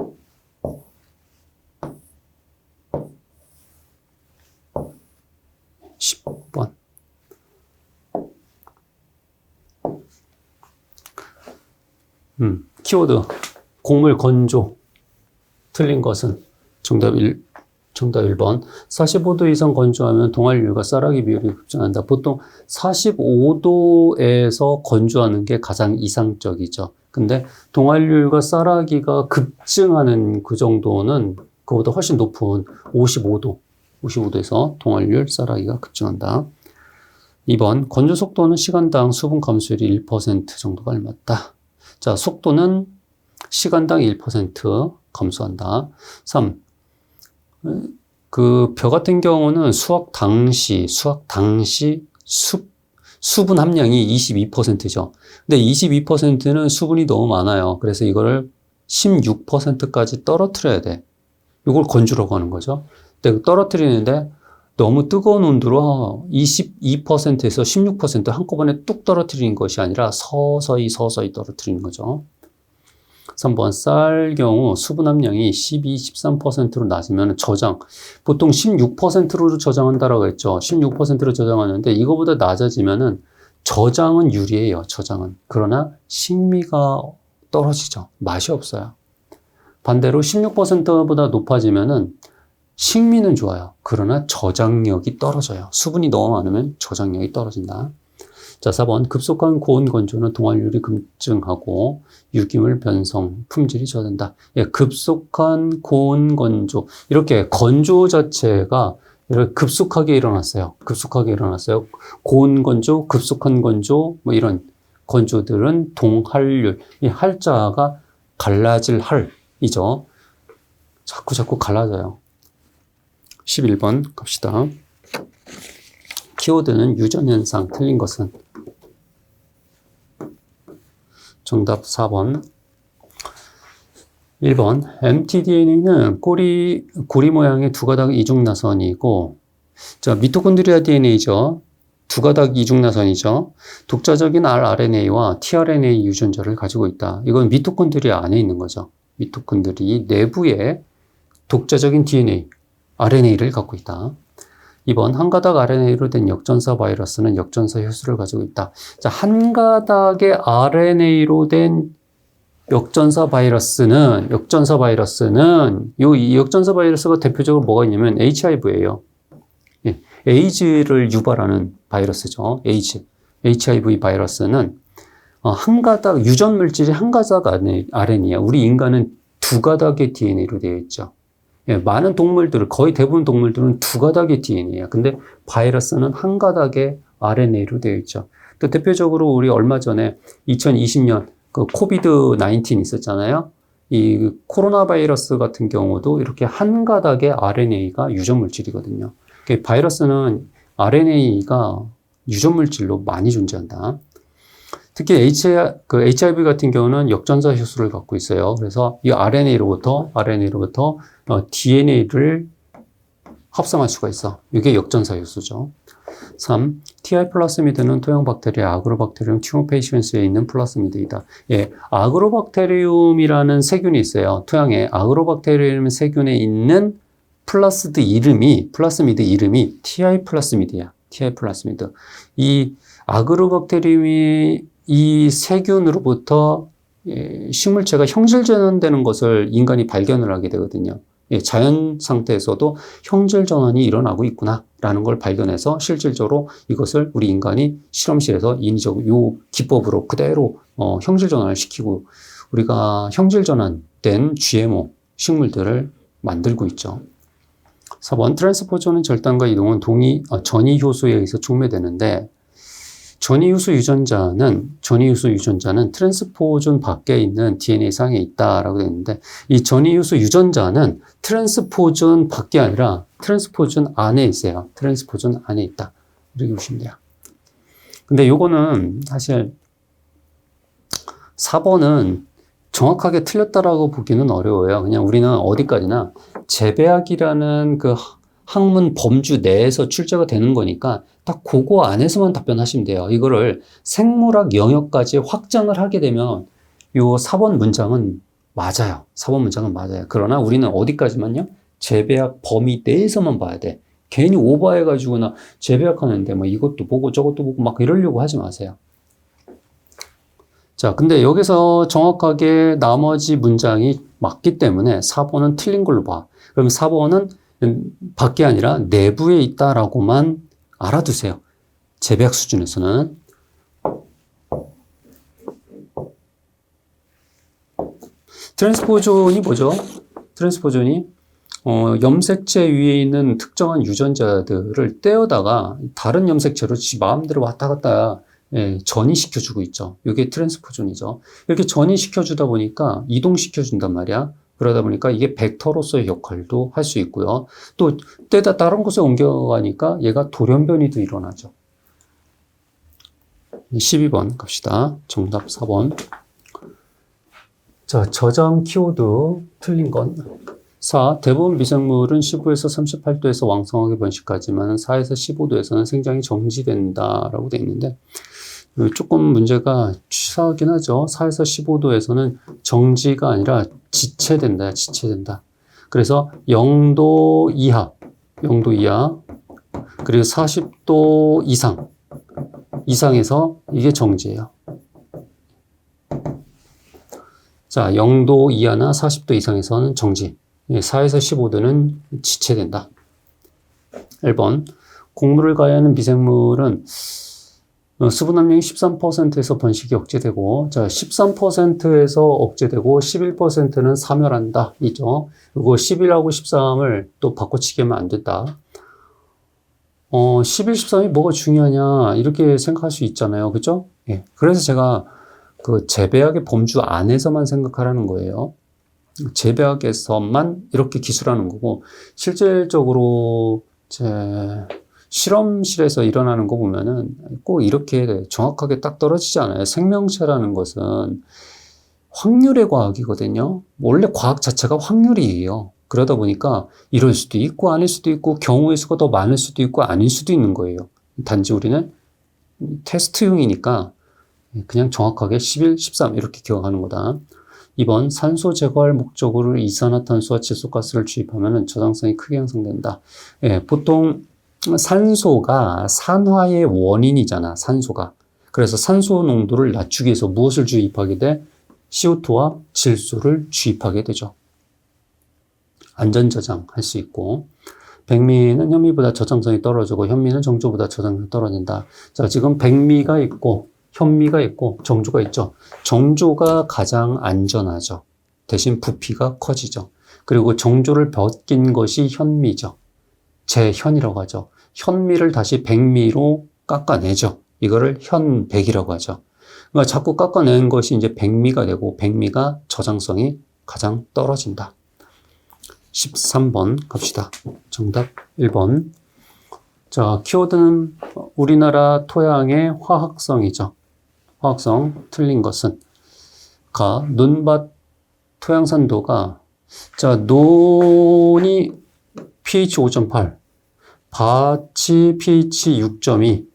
10번. 키워드 곡물 건조. 틀린 것은 정답 1번. 45도 이상 건조하면 동활률과 쌀아기 비율이 급증한다. 보통 45도에서 건조하는 게 가장 이상적이죠. 근데 동활률과 쌀아기가 급증하는 그 정도는 그보다 훨씬 높은 55도에서 동활률, 쌀아기가 급증한다. 2번. 건조 속도는 시간당 수분 감소율이 1% 정도가 닮았다. 자, 속도는 시간당 1% 감소한다. 3. 벼 같은 경우는 수확 당시 수분 함량이 22%죠. 근데 22%는 수분이 너무 많아요. 그래서 이거를 16%까지 떨어뜨려야 돼. 이걸 건조라고 하는 거죠. 근데 떨어뜨리는데 너무 뜨거운 온도로 22%에서 16% 한꺼번에 뚝 떨어뜨리는 것이 아니라 서서히 떨어뜨리는 거죠. 3번. 쌀 경우 수분 함량이 12, 13%로 낮으면 보통 16%로 저장한다라고 했죠. 16%로 저장하는데 이거보다 낮아지면은 저장은 유리해요. 저장은. 그러나 식미가 떨어지죠. 맛이 없어요. 반대로 16%보다 높아지면은 식미는 좋아요. 그러나 저장력이 떨어져요. 수분이 너무 많으면 저장력이 떨어진다. 자, 4번. 급속한 고온 건조는 동활률이 급증하고 유기물 변성, 품질이 저하된다. 예, 급속한 고온 건조. 이렇게 건조 자체가 이렇게 급속하게 일어났어요. 고온 건조, 급속한 건조, 뭐 이런 건조들은 동활률. 이 할자가 갈라질 할이죠. 자꾸 갈라져요. 11번 갑시다. 키워드는 유전현상. 틀린 것은 정답 4번. 1번. mtDNA는 고리 모양의 두 가닥 이중나선이고, 자, 미토콘드리아 DNA죠. 두 가닥 이중나선이죠. 독자적인 rRNA와 tRNA 유전자를 가지고 있다. 이건 미토콘드리아 안에 있는 거죠. 미토콘드리 내부에 독자적인 DNA, RNA를 갖고 있다. 2번. 한 가닥 RNA로 된 역전사 바이러스는 역전사 효소를 가지고 있다. 자, 한 가닥의 RNA로 된 역전사 바이러스는 이 역전사 바이러스가 대표적으로 뭐가 있냐면 HIV예요. 예, 에이즈를 유발하는 바이러스죠. HIV 바이러스는 한 가닥, 유전 물질이 한 가닥 RNA야. 우리 인간은 두 가닥의 DNA로 되어 있죠. 예, 많은 동물들, 거의 대부분 동물들은 두 가닥의 DNA야. 근데 바이러스는 한 가닥의 RNA로 되어 있죠. 또 대표적으로 우리 얼마 전에 2020년 그 코비드 19 있었잖아요. 이 코로나 바이러스 같은 경우도 이렇게 한 가닥의 RNA가 유전 물질이거든요. 바이러스는 RNA가 유전 물질로 많이 존재한다. 특히 HIV 같은 경우는 역전사 효소를 갖고 있어요. 그래서 이 RNA로부터 DNA를 합성할 수가 있어. 이게 역전사 효소죠. 3. TI 플라스미드는 토양 박테리아 아그로박테리움 튜모페이션스에 있는 플라스미드이다. 예, 아그로박테리움이라는 세균이 있어요. 토양에 아그로박테리움 세균에 있는 플라스미드 이름이 TI 플라스미드야. TI 플라스미드. 이 아그로박테리움이 이 세균으로부터 식물체가 형질 전환되는 것을 인간이 발견을 하게 되거든요. 자연 상태에서도 형질 전환이 일어나고 있구나라는 걸 발견해서 실질적으로 이것을 우리 인간이 실험실에서 인위적으로 이 기법으로 그대로 형질 전환을 시키고 우리가 형질 전환된 GMO 식물들을 만들고 있죠. 4번 트랜스포저는 절단과 이동은 전이 효소에 의해서 촉매되는데 전이 효소 유전자는 트랜스포존 밖에 있는 DNA 상에 있다라고 되어 있는데 이 전이 효소 유전자는 트랜스포존 밖에 아니라 트랜스포존 안에 있어요. 트랜스포존 안에 있다. 이렇게 보시면 돼요. 근데 요거는 사실 4번은 정확하게 틀렸다라고 보기는 어려워요. 그냥 우리는 어디까지나 재배학이라는 그 학문 범주 내에서 출제가 되는 거니까 딱 그거 안에서만 답변하시면 돼요. 이거를 생물학 영역까지 확장을 하게 되면 요 4번 문장은 맞아요. 4번 문장은 맞아요. 그러나 우리는 어디까지만요? 재배학 범위 내에서만 봐야 돼. 괜히 오버해가지고나 재배학하는데 뭐 이것도 보고 저것도 보고 막 이러려고 하지 마세요. 자, 근데 여기서 정확하게 나머지 문장이 맞기 때문에 4번은 틀린 걸로 봐. 그럼 4번은 밖에 아니라 내부에 있다라고만 알아두세요. 재배학 수준에서는. 트랜스포존이 뭐죠? 트랜스포존이 염색체 위에 있는 특정한 유전자들을 떼어다가 다른 염색체로 지 마음대로 왔다 갔다 전이시켜주고 있죠. 이게 트랜스포존이죠. 이렇게 전이시켜주다 보니까 이동시켜준단 말이야. 그러다 보니까 이게 벡터로서의 역할도 할 수 있고요. 또 때다 다른 곳에 옮겨가니까 얘가 돌연변이도 일어나죠. 12번 갑시다. 정답 4번. 자, 저장 키워드 틀린 건 4. 대부분 미생물은 15에서 38도에서 왕성하게 번식하지만 4에서 15도에서는 생장이 정지된다라고 되어 있는데 조금 문제가 치사하긴 하죠. 4에서 15도에서는 정지가 아니라 지체된다. 그래서 0도 이하, 그리고 40도 이상에서 이게 정지예요. 자, 0도 이하나 40도 이상에서는 정지. 4에서 15도는 지체된다. 1번. 곡물을 가해하는 미생물은 수분 함량이 13%에서 번식이 억제되고, 자, 13%에서 억제되고 11%는 사멸한다. 이죠. 이거 11하고 13을 또 바꿔치기 하면 안 된다. 11, 13이 뭐가 중요하냐, 이렇게 생각할 수 있잖아요. 그죠? 예. 그래서 제가 그 재배학의 범주 안에서만 생각하라는 거예요. 재배학에서만 이렇게 기술하는 거고, 실질적으로 실험실에서 일어나는 거 보면은 꼭 이렇게 정확하게 딱 떨어지지 않아요. 생명체라는 것은 확률의 과학이거든요. 원래 과학 자체가 확률이에요. 그러다 보니까 이럴 수도 있고 아닐 수도 있고 경우의 수가 더 많을 수도 있고 아닐 수도 있는 거예요. 단지 우리는 테스트용이니까 그냥 정확하게 11, 13 이렇게 기억하는 거다. 2번 산소 제거할 목적으로 이산화탄소와 질소가스를 주입하면 저장성이 크게 향상된다. 예, 보통 산소가 산화의 원인이잖아, 산소가. 그래서 산소 농도를 낮추기 위해서 무엇을 주입하게 돼? CO2와 질소를 주입하게 되죠. 안전 저장할 수 있고. 백미는 현미보다 저장성이 떨어지고 현미는 정조보다 저장성이 떨어진다. 자, 지금 백미가 있고 현미가 있고 정조가 있죠. 정조가 가장 안전하죠. 대신 부피가 커지죠. 그리고 정조를 벗긴 것이 현미죠. 재현이라고 하죠. 현미를 다시 백미로 깎아내죠. 이거를 현백이라고 하죠. 그러니까 자꾸 깎아낸 것이 이제 백미가 되고 백미가 저장성이 가장 떨어진다. 13번 갑시다. 정답 1번. 자, 키워드는 우리나라 토양의 화학성이죠. 화학성 틀린 것은 논밭 토양 산도가 자, 논이 pH 5.8, 밭이 pH 6.2,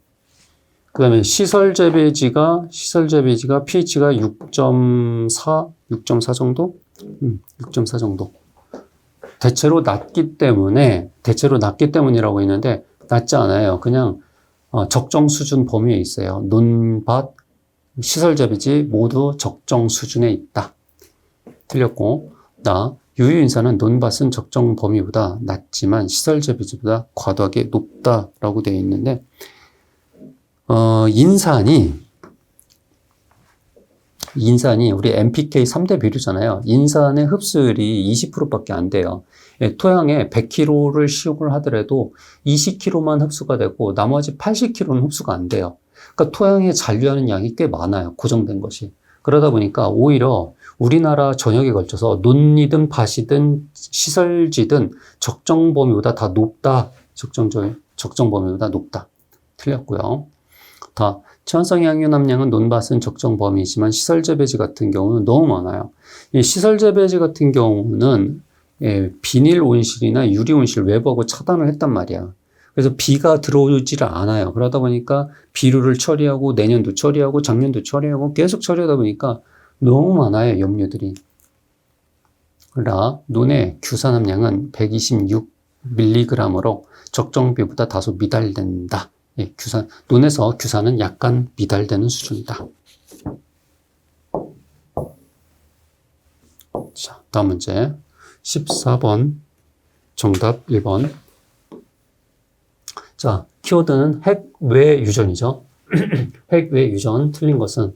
그 다음에 시설 재배지가 pH가 6.4 정도? 6.4 정도. 대체로 낮기 때문이라고 했는데 낮지 않아요. 그냥 적정 수준 범위에 있어요. 논밭, 시설 재배지 모두 적정 수준에 있다. 틀렸고, 유유인산은 논밭은 적정 범위보다 낮지만 시설 재배지보다 과도하게 높다라고 되어 있는데 인산이 우리 NPK 3대 비료잖아요. 인산의 흡수율이 20%밖에 안 돼요. 토양에 100kg를 시육을 하더라도 20kg만 흡수가 되고 나머지 80kg는 흡수가 안 돼요. 그러니까 토양에 잔류하는 양이 꽤 많아요. 고정된 것이. 그러다 보니까 오히려 우리나라 전역에 걸쳐서 논이든 밭이든 시설지든 적정 범위보다 다 높다. 적정 범위보다 높다. 틀렸고요. 치환성 향유 함량은 논밭은 적정 범위이지만 시설 재배지 같은 경우는 너무 많아요. 이 시설 재배지 같은 경우는 비닐 온실이나 유리 온실 외부하고 차단을 했단 말이야. 그래서 비가 들어오지를 않아요. 그러다 보니까 비료를 처리하고 내년도 처리하고 작년도 처리하고 계속 처리하다 보니까 너무 많아요. 염료들이. 그러나 논의 규산 함량은 126mg으로 적정비보다 다소 미달된다. 논에서 규산은 약간 미달되는 수준이다. 자, 다음 문제 14번 정답 1번. 자, 키워드는 핵외 유전이죠. 핵외 유전 틀린 것은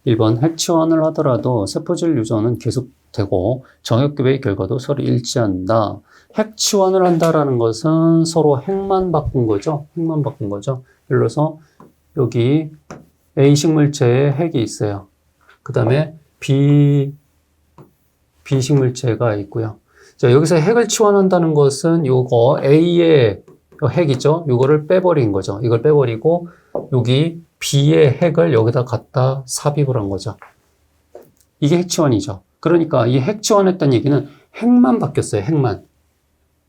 1번 핵치환을 하더라도 세포질 유전은 계속되고 정액교배의 결과도 서로 일치한다. 핵치환을 한다라는 것은 서로 핵만 바꾼 거죠. 핵만 바꾼 거죠. 예를 들어서 여기 A 식물체에 핵이 있어요. 그 다음에 B 식물체가 있고요. 자, 여기서 핵을 치환한다는 것은 요거 A의 핵이죠. 요거를 빼버린 거죠. 이걸 빼버리고 여기 B의 핵을 여기다 갖다 삽입을 한 거죠. 이게 핵치환이죠. 그러니까 이 핵치환했다는 얘기는 핵만 바뀌었어요. 핵만.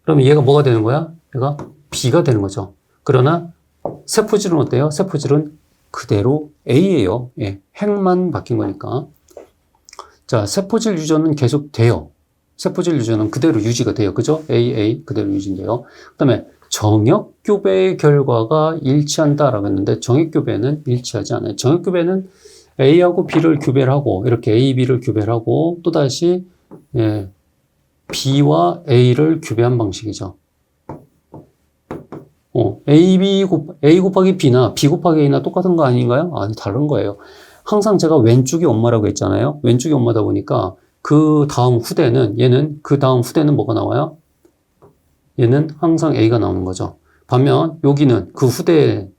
그러면 얘가 뭐가 되는 거야? 얘가 B가 되는 거죠. 그러나 세포질은 어때요? 세포질은 그대로 A예요. 예, 핵만 바뀐 거니까. 자, 세포질 유전은 계속 돼요. 세포질 유전은 그대로 유지가 돼요. 그죠? AA 그대로 유지인데요. 그 다음에 정액교배의 결과가 일치한다라고 했는데 정액교배는 일치하지 않아요. 정액교배는 A하고 B를 교배를 하고 이렇게 A, B를 교배를 하고 또다시 B와 A를 교배한 방식이죠. A 곱하기 B나 B 곱하기 A나 똑같은 거 아닌가요? 아니, 다른 거예요. 항상 제가 왼쪽이 엄마라고 했잖아요. 왼쪽이 엄마다 보니까 그 다음 후대는 뭐가 나와요? 얘는 항상 A가 나오는 거죠. 반면 여기는 그 후대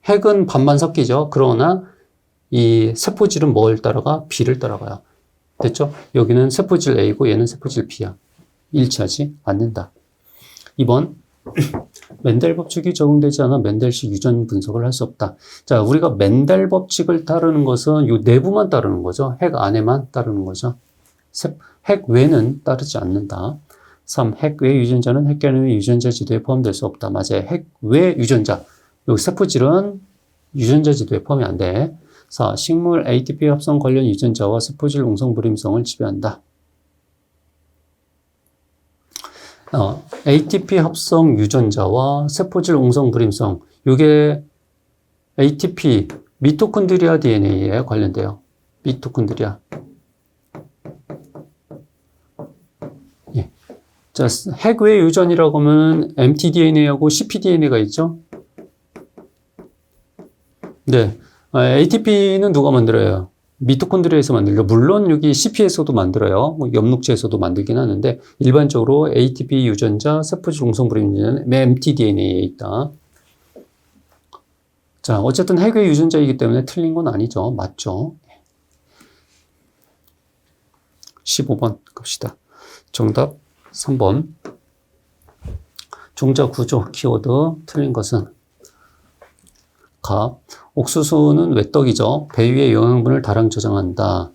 핵은 반반 섞이죠. 그러나 이 세포질은 뭘 따라가? B를 따라가요. 됐죠? 여기는 세포질 A고 얘는 세포질 B야. 일치하지 않는다. 2번 멘델 법칙이 적용되지 않아 멘델식 유전 분석을 할 수 없다. 자, 우리가 멘델 법칙을 따르는 것은 요 내부만 따르는 거죠. 핵 안에만 따르는 거죠. 핵 외는 따르지 않는다. 3. 핵 외 유전자는 핵계량의 유전자 지도에 포함될 수 없다. 맞아요. 핵 외 유전자. 요 세포질은 유전자 지도에 포함이 안 돼. 4. 식물 ATP 합성 관련 유전자와 세포질 웅성 불임성을 지배한다. ATP 합성 유전자와 세포질 웅성 불임성. 요게 ATP 미토콘드리아 DNA에 관련돼요. 미토콘드리아. 예. 자, 자, 핵 외 유전이라고 하면 mtDNA하고 cpDNA가 있죠? 네. ATP는 누가 만들어요? 미토콘드리아에서 만들죠. 물론 여기 CP에서도 만들어요. 뭐 엽록체에서도 만들긴 하는데 일반적으로 ATP 유전자, 세포 중성불임 유전자는 mtDNA에 있다. 자, 어쨌든 핵 외 유전자이기 때문에 틀린 건 아니죠. 맞죠? 15번 갑시다. 정답 3번. 종자 구조 키워드 틀린 것은 갑. 옥수수는 외떡이죠. 배 위의 영양분을 다량 저장한다.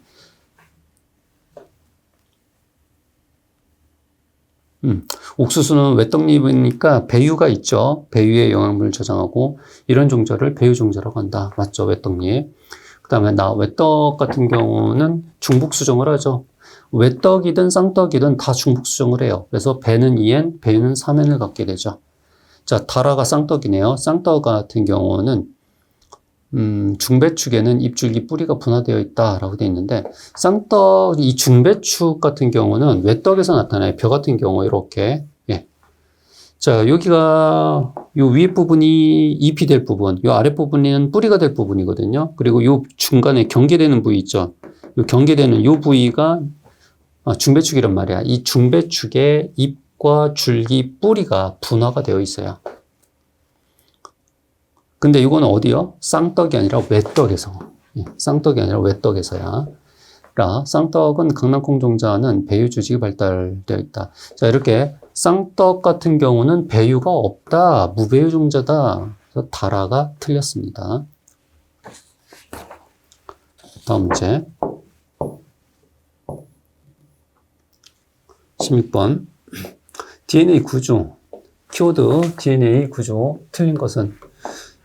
옥수수는 외떡잎이니까 배유가 있죠. 배유의 영양분을 저장하고 이런 종자를 배유종자라고 한다. 맞죠? 외떡잎. 그 다음에 외떡 같은 경우는 중복수정을 하죠. 외떡이든 쌍떡이든 다 중복수정을 해요. 그래서 배는 2N, 배유는 3N을 갖게 되죠. 자, 다라가 쌍떡이네요. 쌍떡 같은 경우는 중배축에는 잎줄기 뿌리가 분화되어 있다라고 되어 있는데 쌍떡 이 중배축 같은 경우는 외떡에서 나타나요. 벼 같은 경우 이렇게. 예. 자, 여기가 요 위에 부분이 잎이 될 부분, 요 아래 부분은 뿌리가 될 부분이거든요. 그리고 요 중간에 경계되는 부위 있죠. 요 경계되는 요 부위가 중배축이란 말이야. 이 중배축에 잎과 줄기 뿌리가 분화가 되어 있어요. 근데 이거는 어디요? 쌍떡이 아니라 외떡에서. 쌍떡이 아니라 외떡에서야. 쌍떡은 강낭콩 종자는 배유 조직이 발달되어 있다. 자, 이렇게 쌍떡 같은 경우는 배유가 없다. 무배유 종자다. 그래서 다라가 틀렸습니다. 다음 문제. 16번. DNA 구조. 키워드 DNA 구조. 틀린 것은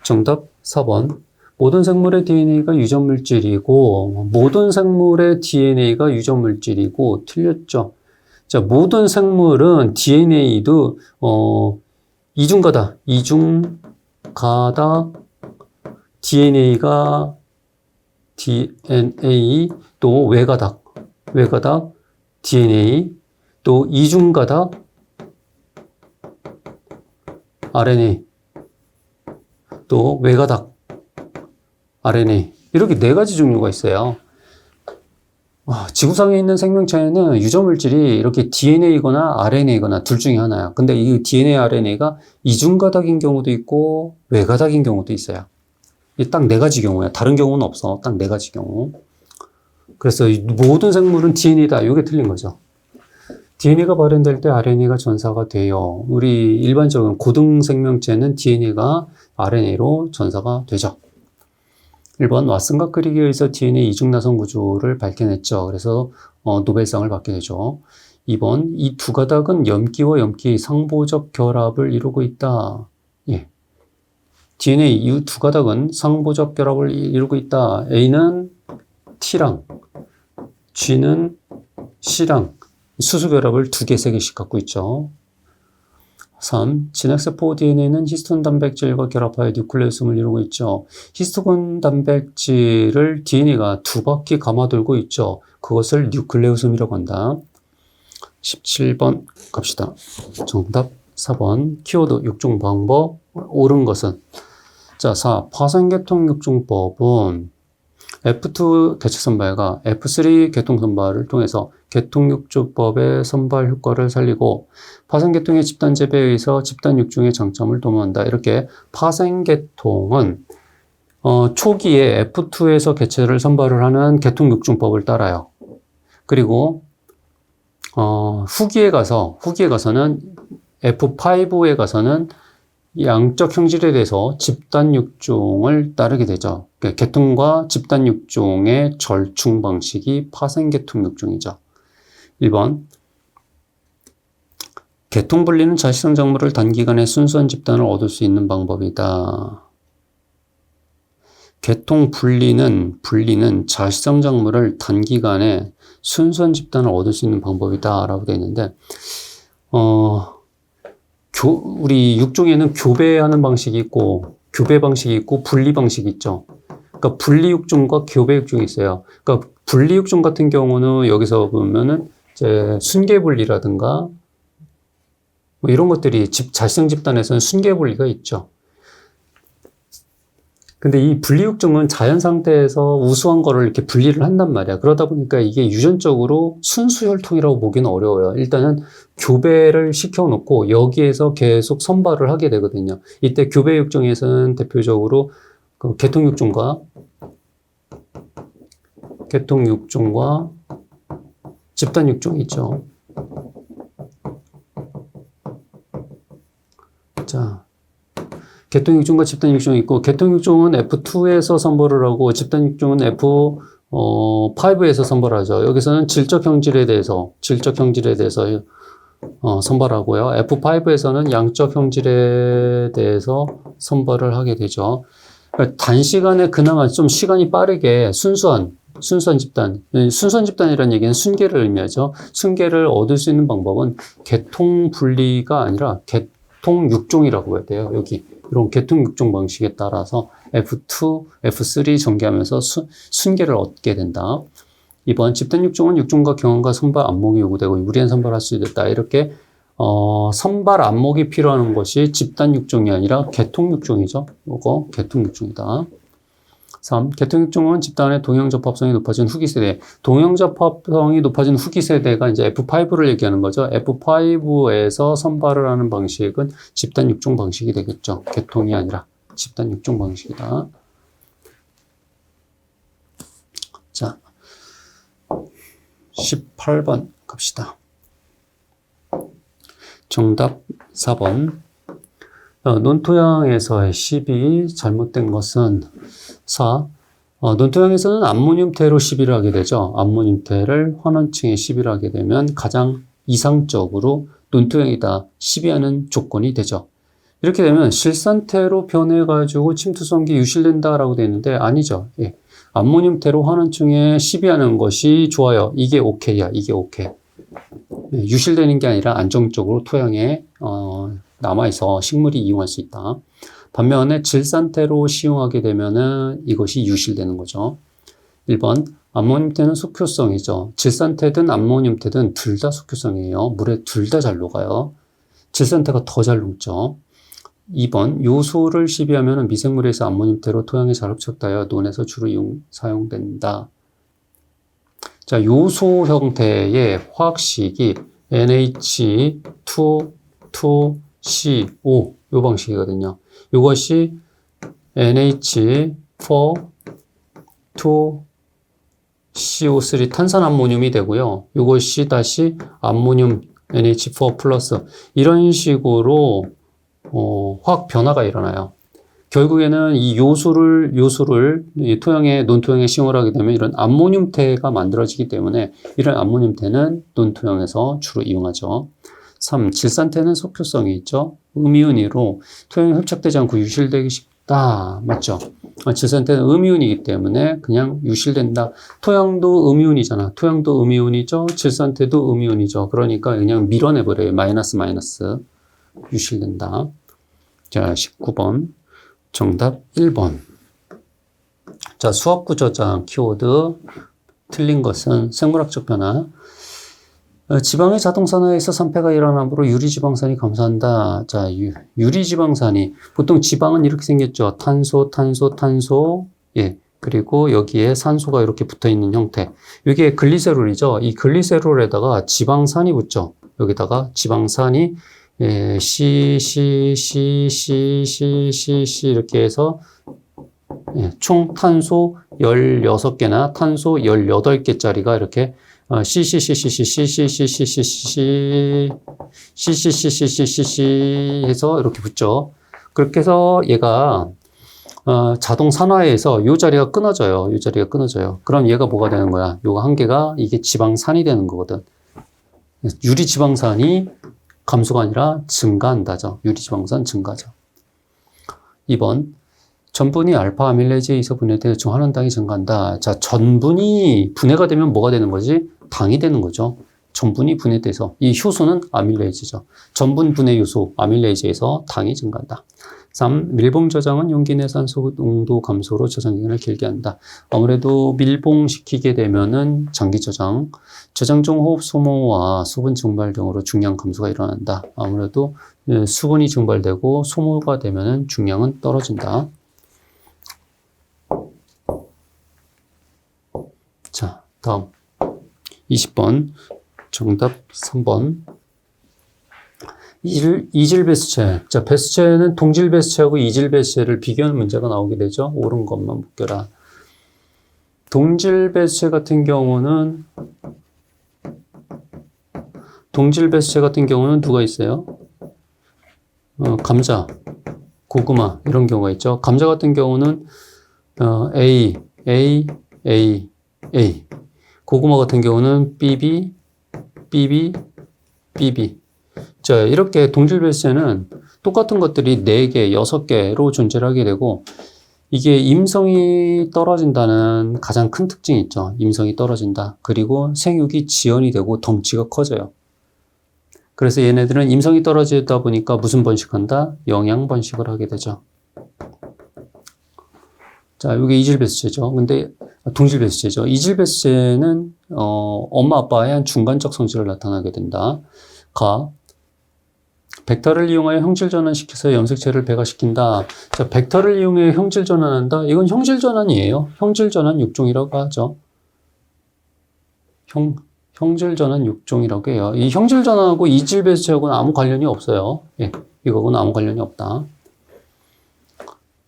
정답 4번. 모든 생물의 DNA가 유전물질이고 모든 생물의 DNA가 유전물질이고 틀렸죠. 자, 모든 생물은 DNA도 이중가닥 DNA가 DNA 또 외가닥 DNA 또 이중가닥 RNA 또 외가닥 RNA 이렇게 4가지 종류가 있어요. 지구상에 있는 생명체는 유전물질이 이렇게 DNA거나 RNA거나 둘 중에 하나야. 근데 이 DNA, RNA가 이중가닥인 경우도 있고 외가닥인 경우도 있어요. 이 딱 4가지 경우야. 다른 경우는 없어. 딱 4가지 경우. 그래서 모든 생물은 DNA다. 이게 틀린 거죠. DNA가 발현될 때 RNA가 전사가 돼요. 우리 일반적인 고등 생명체는 DNA가 RNA로 전사가 되죠. 1번 왓슨과 크릭에 의해서 DNA 이중나선 구조를 밝혀냈죠. 그래서 노벨상을 받게 되죠. 2번 이 두 가닥은 염기와 염기 상보적 결합을 이루고 있다. 예. DNA 이 두 가닥은 상보적 결합을 이루고 있다. A는 T랑 G는 C랑 수소결합을 2개, 3개씩 갖고 있죠. 3. 진핵세포 DNA는 히스톤 단백질과 결합하여 뉴클레오솜을 이루고 있죠. 히스톤 단백질을 DNA가 2바퀴 감아돌고 있죠. 그것을 뉴클레오솜이라고 한다. 17번 갑시다. 정답 4번. 키워드 육종 방법. 옳은 것은? 자, 4. 파생계통 육종법은 F2 대체선발과 F3 계통선발을 통해서 계통육조법의 선발 효과를 살리고 파생계통의 집단 재배에 의해서 집단 육종의 장점을 도모한다. 이렇게 파생계통은 초기에 F2에서 개체를 선발을 하는 계통육종법을 따라요. 그리고 후기에 가서는 F5에 가서는 양적 형질에 대해서 집단 육종을 따르게 되죠. 계통과 집단 육종의 절충 방식이 파생계통 육종이죠. 1번. 계통 분리는 자식성 작물을 단기간에 순수한 집단을 얻을 수 있는 방법이다. 계통 분리는 자식성 작물을 단기간에 순수한 집단을 얻을 수 있는 방법이다 라고 되어 있는데 우리 육종에는 교배하는 방식이 있고 교배 방식이 있고 분리 방식이 있죠. 그러니까 분리 육종과 교배 육종이 있어요. 그러니까 분리 육종 같은 경우는 여기서 보면은 이제 순계 분리라든가 뭐 이런 것들이 자시성 집단에서는 순계 분리가 있죠. 근데 이 분리육종은 자연 상태에서 우수한 거를 이렇게 분리를 한단 말이야. 그러다 보니까 이게 유전적으로 순수 혈통이라고 보기는 어려워요. 일단은 교배를 시켜놓고 여기에서 계속 선발을 하게 되거든요. 이때 교배육종에서는 대표적으로 그 개통육종과 집단육종이 있죠. 자. 개통육종과 집단육종이 있고, 개통육종은 F2에서 선발을 하고, 집단육종은 F5에서 선발하죠. 여기서는 질적 형질에 대해서 선발하고요. F5에서는 양적 형질에 대해서 선발을 하게 되죠. 단시간에 그나마 좀 시간이 빠르게 순수한 집단. 순수한 집단이라는 얘기는 순계를 의미하죠. 순계를 얻을 수 있는 방법은 개통 분리가 아니라 개통 육종이라고 해야 돼요. 여기. 이런 개통 육종 방식에 따라서 F2, F3 전개하면서 순계를 얻게 된다. 이번 집단 육종은 육종과 경험과 선발 안목이 요구되고 유리한 선발할 수 있다. 이렇게 선발 안목이 필요한 것이 집단 육종이 아니라 개통 육종이죠. 이거 개통 육종이다. 3. 개통 육종은 집단의 동형접합성이 높아진 후기 세대. 동형접합성이 높아진 후기 세대가 이제 F5를 얘기하는 거죠. F5에서 선발을 하는 방식은 집단 육종 방식이 되겠죠. 개통이 아니라 집단 육종 방식이다. 자, 18번 갑시다. 정답 4번. 논토양에서의 10이 잘못된 것은 4. 논토양에서는 암모늄태로 시비를 하게 되죠. 암모늄태를 환원층에 시비를 하게 되면 가장 이상적으로 논토양이다 시비하는 조건이 되죠. 이렇게 되면 실산태로 변해가지고 침투성기 유실된다라고 되어 있는데 아니죠. 예. 암모늄태로 환원층에 시비하는 것이 좋아요. 이게 오케이야. 이게 오케이. 예. 유실되는 게 아니라 안정적으로 토양에 남아있어 식물이 이용할 수 있다. 반면에 질산태로 시용하게 되면은 이것이 유실되는 거죠. 1번, 암모늄태는 속효성이죠. 질산태든 암모늄태든 둘 다 속효성이에요. 물에 둘 다 잘 녹아요. 질산태가 더 잘 녹죠. 2번, 요소를 시비하면 미생물에서 암모늄태로 토양에 잘 흡착되어 논에서 주로 사용된다. 자, 요소 형태의 화학식이 NH2, CO 요 방식이거든요. 이것이 NH4, 2CO3 탄산암모늄이 되고요. 이것이 다시 암모늄 NH4 플러스 이런 식으로 화학 변화가 일어나요. 결국에는 이 요소를 이 논토양에 시용을 하게 되면 이런 암모늄태가 만들어지기 때문에 이런 암모늄태는 논토양에서 주로 이용하죠. 3. 질산태는 속효성이 있죠. 음이온으로 토양에 흡착되지 않고 유실되기 쉽다. 맞죠? 질산태는 음이온이기 때문에 그냥 유실된다. 토양도 음이온이잖아. 토양도 음이온이죠. 질산태도 음이온이죠. 그러니까 그냥 밀어내버려요. 마이너스. 유실된다. 자, 19번. 정답 1번. 자, 수학구조장 키워드. 틀린 것은 생물학적 변화. 지방의 자동산화에서 산패가 일어나므로 유리지방산이 감소한다. 자, 유리지방산이 보통 지방은 이렇게 생겼죠. 탄소. 예. 그리고 여기에 산소가 이렇게 붙어 있는 형태. 이게 글리세롤이죠. 이 글리세롤에다가 지방산이 붙죠. 여기다가 지방산이 C 이렇게 해서 총 탄소 16개나 탄소 18개짜리가 이렇게 해서 이렇게 붙죠. 그렇게 해서 얘가 자동 산화에서 이 자리가 끊어져요. 이 자리가 끊어져요. 그럼 얘가 뭐가 되는 거야? 요거 한 개가 이게 지방산이 되는 거거든. 유리지방산이 감소가 아니라 증가한다죠. 유리지방산 증가죠. 2번. 전분이 알파 아밀레이즈에서 분해되어 중환원당이 증가한다. 자, 전분이 분해가 되면 뭐가 되는 거지? 당이 되는 거죠. 전분이 분해돼서 이 효소는 아밀레이즈죠. 전분 분해 요소 아밀레이즈에서 당이 증가한다. 3. 밀봉 저장은 용기 내 산소 농도 감소로 저장 기간을 길게 한다. 아무래도 밀봉시키게 되면은 장기 저장 중 호흡 소모와 수분 증발 등으로 중량 감소가 일어난다. 아무래도 수분이 증발되고 소모가 되면은 중량은 떨어진다. 자, 다음 20번 정답 3번. 이질 배수체. 자, 배수체는 동질 배수체하고 이질 배수체를 비교하는 문제가 나오게 되죠. 옳은 것만 묶여라. 동질 배수체 같은 경우는 누가 있어요? 감자, 고구마 이런 경우가 있죠. 감자 같은 경우는 A. 고구마 같은 경우는 BB. 자, 이렇게 동질 배수체는 똑같은 것들이 4개, 6개로 존재를 하게 되고 이게 임성이 떨어진다는 가장 큰 특징이 있죠. 임성이 떨어진다. 그리고 생육이 지연이 되고 덩치가 커져요. 그래서 얘네들은 임성이 떨어지다 보니까 무슨 번식한다? 영양 번식을 하게 되죠. 자, 이게 이질 배수체죠. 근데 동질 배수체죠. 이질 배수체는 엄마 아빠의 한 중간적 성질을 나타나게 된다. 벡터를 이용하여 형질 전환시켜서 염색체를 배가시킨다. 자, 벡터를 이용해 형질 전환한다. 이건 형질 전환이에요. 형질 전환 6종이라고 하죠. 형질 전환 6종이라고 해요. 이 형질 전환하고 이질 배수체하고는 아무 관련이 없어요. 예, 이거하고는 아무 관련이 없다.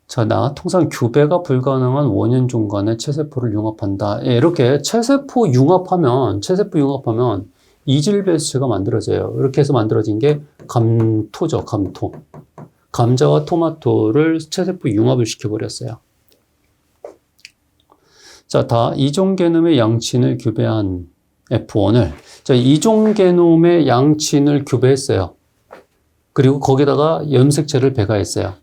자, 통상 교배가 불가능한 원년 종간에 체세포를 융합한다. 예, 이렇게 체세포 융합하면 이질 배수체가 만들어져요. 이렇게 해서 만들어진 게 감토죠, 감토. 감자와 토마토를 체세포 융합을 시켜버렸어요. 자, 이종 게놈의 양친을 교배한 F1을, 자, 이종 게놈의 양친을 교배했어요. 그리고 거기다가 염색체를 배가했어요.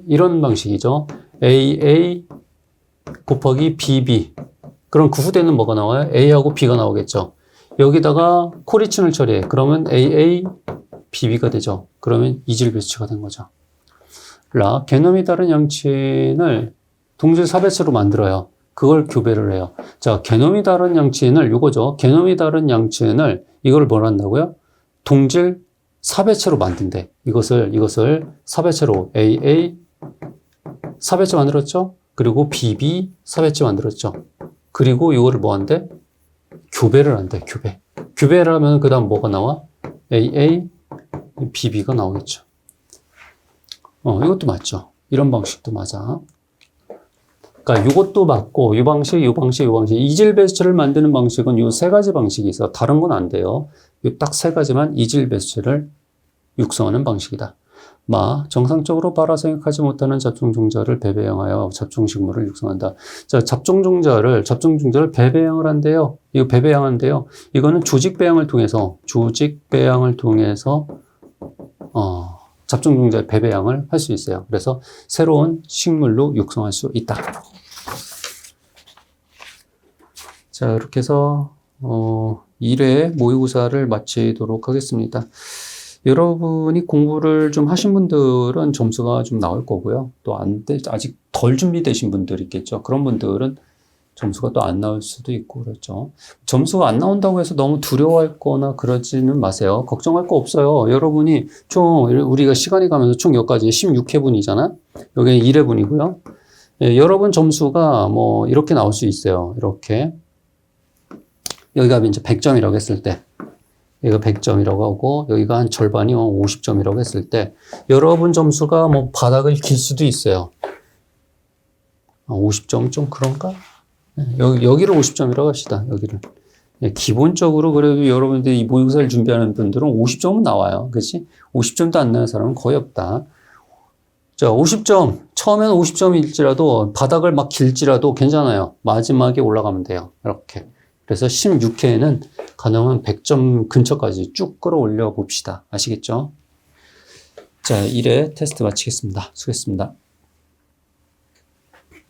이런 방식이죠. AA 곱하기 BB. 그럼 그 후대는 뭐가 나와요? A하고 B가 나오겠죠. 여기다가 코리친을 처리해. 그러면 AA, BB가 되죠. 그러면 이질 배수체가 된 거죠. 게놈이 다른 양친을 동질 사배체로 만들어요. 그걸 교배를 해요. 자, 게놈이 다른 양친을 요거죠. 게놈이 다른 양친을 이걸 뭘 한다고요? 동질 사배체로 만든대. 이것을 사배체로 AA 사배체 만들었죠. 그리고 BB 사배체 만들었죠. 그리고 이거를 뭐 한대? 교배를 한대. 교배를 하면 그 다음 뭐가 나와? AA, BB가 나오겠죠. 이것도 맞죠. 이런 방식도 맞아. 그러니까 이것도 맞고, 이 방식. 이질 배수체를 만드는 방식은 이 3가지 방식이 있어. 다른 건 안 돼요. 이 딱 3가지만 이질 배수체를 육성하는 방식이다. 정상적으로 발화생육하지 못하는 잡종종자를 배배양하여 잡종식물을 육성한다. 자, 잡종종자를 배배양을 한대요. 이거 배배양한대요. 이거는 조직배양을 통해서 잡종종자의 배배양을 할 수 있어요. 그래서 새로운 식물로 육성할 수 있다. 자, 이렇게 해서 1회 모의고사를 마치도록 하겠습니다. 여러분이 공부를 좀 하신 분들은 점수가 좀 나올 거고요. 또 아직 덜 준비되신 분들 있겠죠. 그런 분들은 점수가 또 안 나올 수도 있고 그렇죠. 점수가 안 나온다고 해서 너무 두려워했거나 그러지는 마세요. 걱정할 거 없어요. 여러분이 우리가 시간이 가면서 총 여기까지 16회분이잖아. 여기는 1회분이고요. 예, 여러분 점수가 이렇게 나올 수 있어요. 이렇게. 여기가 이제 100점이라고 했을 때. 여기가 100점이라고 하고, 여기가 한 절반이 50점이라고 했을 때, 여러분 점수가 바닥을 길 수도 있어요. 50점 좀 그런가? 여기를 50점이라고 합시다. 여기를. 기본적으로 그래도 여러분들이 이 모의고사를 준비하는 분들은 50점은 나와요. 그렇지? 50점도 안 나는 사람은 거의 없다. 자, 50점. 처음에는 50점일지라도 바닥을 막 길지라도 괜찮아요. 마지막에 올라가면 돼요. 이렇게. 그래서 16회에는 가능한 100점 근처까지 쭉 끌어올려 봅시다. 아시겠죠? 자, 1회 테스트 마치겠습니다. 수고했습니다.